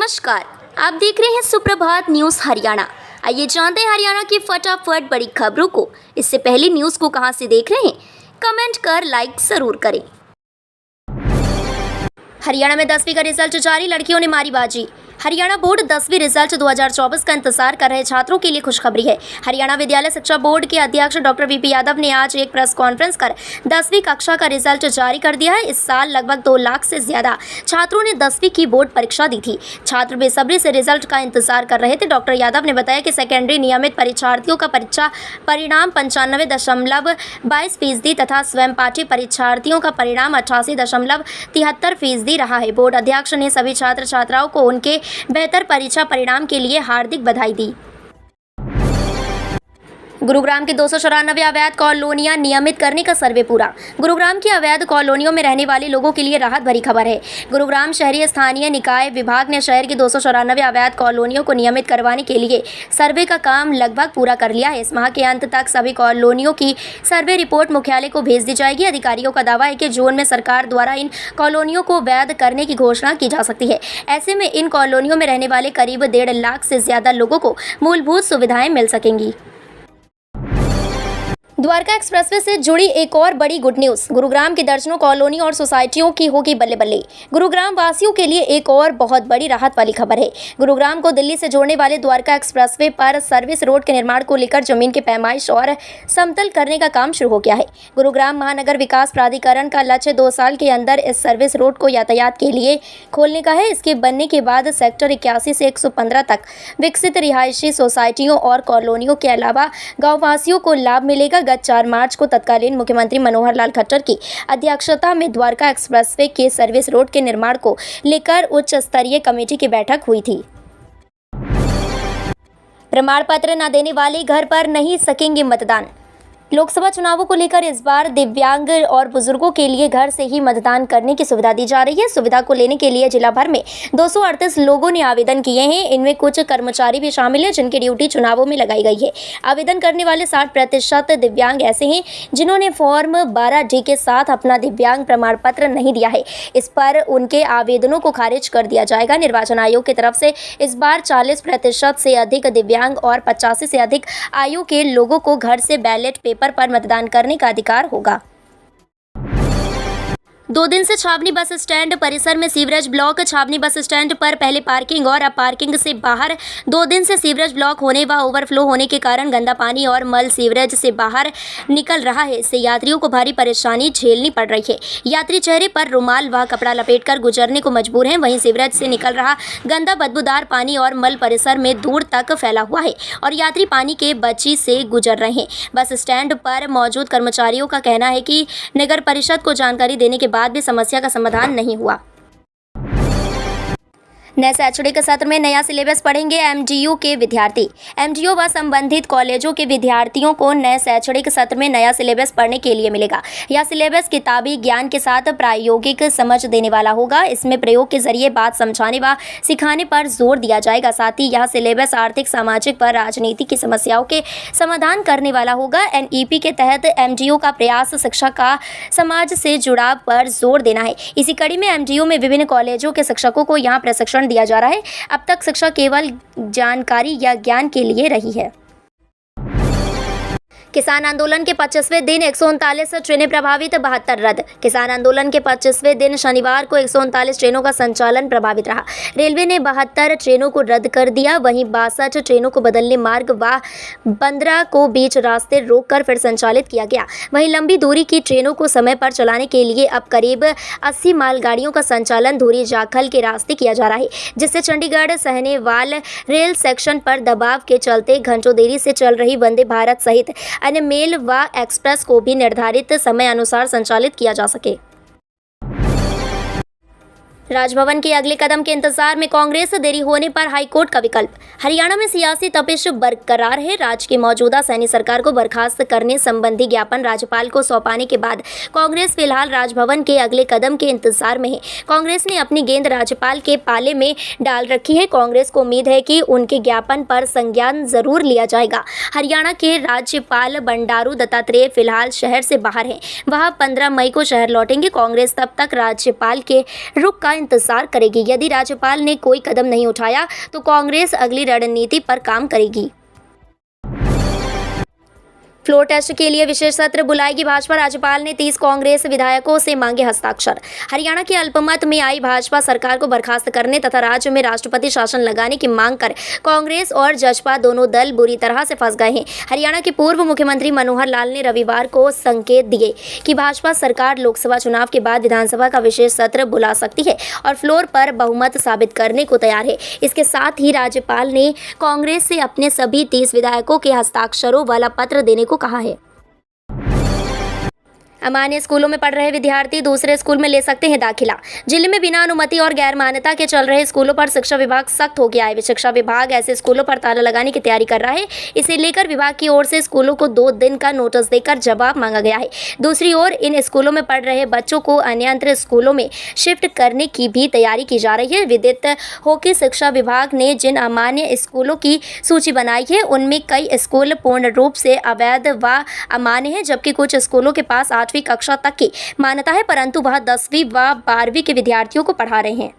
नमस्कार, आप देख रहे हैं सुप्रभात न्यूज़ हरियाणा। आइए जानते हैं हरियाणा की फटाफट बड़ी खबरों को। इससे पहले न्यूज़ को कहां से देख रहे हैं, कमेंट कर लाइक जरूर करें। हरियाणा में 10वीं का रिजल्ट जारी, लड़कियों ने मारी बाजी। हरियाणा बोर्ड 10वीं रिजल्ट 2024 का इंतजार कर रहे छात्रों के लिए खुशखबरी है। हरियाणा विद्यालय शिक्षा बोर्ड के अध्यक्ष डॉक्टर वीपी यादव ने आज एक प्रेस कॉन्फ्रेंस कर 10वीं कक्षा का रिजल्ट जारी कर दिया है। इस साल लगभग 2 लाख से ज्यादा छात्रों ने 10वीं की बोर्ड परीक्षा दी थी। छात्र बेसब्री से रिजल्ट का इंतजार कर रहे थे। डॉक्टर यादव ने बताया कि सेकेंडरी नियमित परीक्षार्थियों का परीक्षा परिणाम 95.22% तथा स्वयं पाठी परीक्षार्थियों का परिणाम 88.73% रहा है। बोर्ड अध्यक्ष ने सभी छात्र छात्राओं को उनके बेहतर परीक्षा परिणाम के लिए हार्दिक बधाई दी। गुरुग्राम की 294 अवैध कॉलोनियां नियमित करने का सर्वे पूरा। गुरुग्राम की अवैध कॉलोनियों में रहने वाले लोगों के लिए राहत भरी खबर है। गुरुग्राम शहरी स्थानीय निकाय विभाग ने शहर की 294 अवैध कॉलोनियों को नियमित करवाने के लिए सर्वे का काम लगभग पूरा कर लिया है। इस माह के अंत तक सभी कॉलोनियों की सर्वे रिपोर्ट मुख्यालय को भेज दी जाएगी। अधिकारियों का दावा है कि जून में सरकार द्वारा इन कॉलोनियों को वैध करने की घोषणा की जा सकती है। ऐसे में इन कॉलोनियों में रहने वाले करीब 1.5 लाख से ज्यादा लोगों को मूलभूत सुविधाएं मिल सकेंगी। द्वारका एक्सप्रेसवे से जुड़ी एक और बड़ी गुड न्यूज़। गुरुग्राम की दर्जनों कॉलोनी और सोसाइटियों की होगी बल्ले बल्ले। गुरुग्राम वासियों के लिए एक और बहुत बड़ी राहत वाली खबर है। गुरुग्राम को दिल्ली से जोड़ने वाले द्वारका एक्सप्रेसवे पर सर्विस रोड के निर्माण को लेकर जमीन की पैमाइश और समतल करने का काम शुरू हो गया है। गुरुग्राम महानगर विकास प्राधिकरण का लक्ष्य 2 साल के अंदर इस सर्विस रोड को यातायात के लिए खोलने का है। इसके बनने के बाद सेक्टर 81 से 115 तक विकसित रिहायशी सोसाइटियों और कॉलोनियों के अलावा गाँव वासियों को लाभ मिलेगा। गत 4 मार्च को तत्कालीन मुख्यमंत्री मनोहर लाल खट्टर की अध्यक्षता में द्वारका एक्सप्रेसवे के सर्विस रोड के निर्माण को लेकर उच्च स्तरीय कमेटी की बैठक हुई थी। प्रमाण पत्र न देने वाले घर पर नहीं सकेंगे मतदान। लोकसभा चुनावों को लेकर इस बार दिव्यांग और बुजुर्गों के लिए घर से ही मतदान करने की सुविधा दी जा रही है। सुविधा को लेने के लिए जिला भर में 238 लोगों ने आवेदन किए हैं। इनमें कुछ कर्मचारी भी शामिल हैं जिनकी ड्यूटी चुनावों में लगाई गई है। आवेदन करने वाले 60% दिव्यांग ऐसे हैं जिन्होंने फॉर्म 12D के साथ अपना दिव्यांग प्रमाण पत्र नहीं दिया है। इस पर उनके आवेदनों को खारिज कर दिया जाएगा। निर्वाचन आयोग की तरफ से इस बार 40% से अधिक दिव्यांग और 85 से अधिक आयु के लोगों को घर से बैलेट पेपर पर मतदान करने का अधिकार होगा। 2 दिन से छावनी बस स्टैंड परिसर में सीवरेज ब्लॉक। छावनी बस स्टैंड पर पहले पार्किंग और अब पार्किंग से बाहर 2 दिन से सीवरेज ब्लॉक होने व ओवरफ्लो होने के कारण गंदा पानी और मल सीवरेज से बाहर निकल रहा है। इससे यात्रियों को भारी परेशानी झेलनी पड़ रही है। यात्री चेहरे पर रुमाल व कपड़ा लपेटकर गुजरने को मजबूर हैं। वहीं सीवरेज से निकल रहा गंदा बदबूदार पानी और मल परिसर में दूर तक फैला हुआ है और यात्री पानी के बची से गुजर रहे हैं। बस स्टैंड पर मौजूद कर्मचारियों का कहना है कि नगर परिषद को जानकारी देने के बाद भी समस्या का समाधान नहीं हुआ। नए शैक्षणिक सत्र में नया सिलेबस पढ़ेंगे एमडीयू के विद्यार्थी। एमडीयू व संबंधित कॉलेजों के विद्यार्थियों को नए शैक्षणिक सत्र में नया सिलेबस पढ़ने के लिए मिलेगा। यह सिलेबस किताबी ज्ञान के साथ प्रायोगिक समझ देने वाला होगा। इसमें प्रयोग के जरिए बात समझाने व सिखाने पर जोर दिया जाएगा। साथ ही यह सिलेबस आर्थिक, सामाजिक व राजनीतिक की समस्याओं के समाधान करने वाला होगा। एनईपी के तहत एमडीयू का प्रयास शिक्षा का समाज से जुड़ाव पर जोर देना है। इसी कड़ी में एमडीयू में विभिन्न कॉलेजों के शिक्षकों को यहाँ प्रशिक्षण दिया जा रहा है। अब तक शिक्षा केवल जानकारी या ज्ञान के लिए रही है। किसान आंदोलन के 25वें दिन 139 ट्रेनें प्रभावित, 72 रद्द। किसान आंदोलन के 25वें दिन शनिवार को 139 ट्रेनों का संचालन प्रभावित रहा। रेलवे ने 72 ट्रेनों को रद्द कर दिया। वहीं 62 ट्रेनों को बदलने मार्ग व 15 को बीच रास्ते रोककर फिर संचालित किया गया। वहीं लंबी दूरी की ट्रेनों को समय पर चलाने के लिए अब करीब 80 मालगाड़ियों का संचालन धुरी जाखल के रास्ते किया जा रहा है, जिससे चंडीगढ़ सहनेवाल रेल सेक्शन पर दबाव के चलते घंटों देरी से चल रही वंदे भारत सहित अन्य मेल व एक्सप्रेस को भी निर्धारित समय अनुसार संचालित किया जा सके। राजभवन के अगले कदम के इंतजार में कांग्रेस, देरी होने पर हाईकोर्ट का विकल्प। हरियाणा में सियासी तपिश बरकरार है। राज्य की मौजूदा सैनी सरकार को बर्खास्त करने संबंधी ज्ञापन राज्यपाल को सौंपाने के बाद कांग्रेस फिलहाल राजभवन के अगले कदम के इंतजार में है। कांग्रेस ने अपनी गेंद राज्यपाल के पाले में डाल रखी है। कांग्रेस को उम्मीद है कि उनके ज्ञापन पर संज्ञान जरूर लिया जाएगा। हरियाणा के राज्यपाल बंडारू दत्तात्रेय फिलहाल शहर से बाहर हैं। वह 15 मई को शहर लौटेंगे। कांग्रेस तब तक राज्यपाल के रुख का इंतजार करेगी। यदि राज्यपाल ने कोई कदम नहीं उठाया तो कांग्रेस अगली रणनीति पर काम करेगी। फ्लोर टेस्ट के लिए विशेष सत्र बुलाएगी भाजपा। राज्यपाल ने 30 कांग्रेस विधायकों से मांगे हस्ताक्षर। हरियाणा के अल्पमत में आई भाजपा सरकार को बर्खास्त करने तथा राज्य में राष्ट्रपति शासन लगाने की मांग कर कांग्रेस और जसपा दोनों दल बुरी तरह से फंस गए हैं। हरियाणा के पूर्व मुख्यमंत्री मनोहर लाल ने रविवार को संकेत दिए कि भाजपा सरकार लोकसभा चुनाव के बाद विधानसभा का विशेष सत्र बुला सकती है और फ्लोर पर बहुमत साबित करने को तैयार है। इसके साथ ही राज्यपाल ने कांग्रेस से अपने सभी 30 विधायकों के हस्ताक्षरों वाला पत्र देने को कहा है। अमान्य स्कूलों में पढ़ रहे विद्यार्थी दूसरे स्कूल में ले सकते हैं दाखिला। जिले में बिना अनुमति और गैर मान्यता के चल रहे स्कूलों पर शिक्षा विभाग सख्त हो गया है। शिक्षा विभाग ऐसे स्कूलों पर ताला लगाने की तैयारी कर रहा है। इसे लेकर विभाग की ओर से स्कूलों को 2 दिन का नोटिस देकर जवाब मांगा गया है। दूसरी ओर इन स्कूलों में पढ़ रहे बच्चों को अन्यत्र स्कूलों में शिफ्ट करने की भी तैयारी की जा रही है। विदित हो कि शिक्षा विभाग ने जिन अमान्य स्कूलों की सूची बनाई है उनमें कई स्कूल पूर्ण रूप से अवैध व अमान्य है, जबकि कुछ स्कूलों के पास 8वीं कक्षा तक की मान्यता है, परंतु वह 10वीं व 12वीं के विद्यार्थियों को पढ़ा रहे हैं।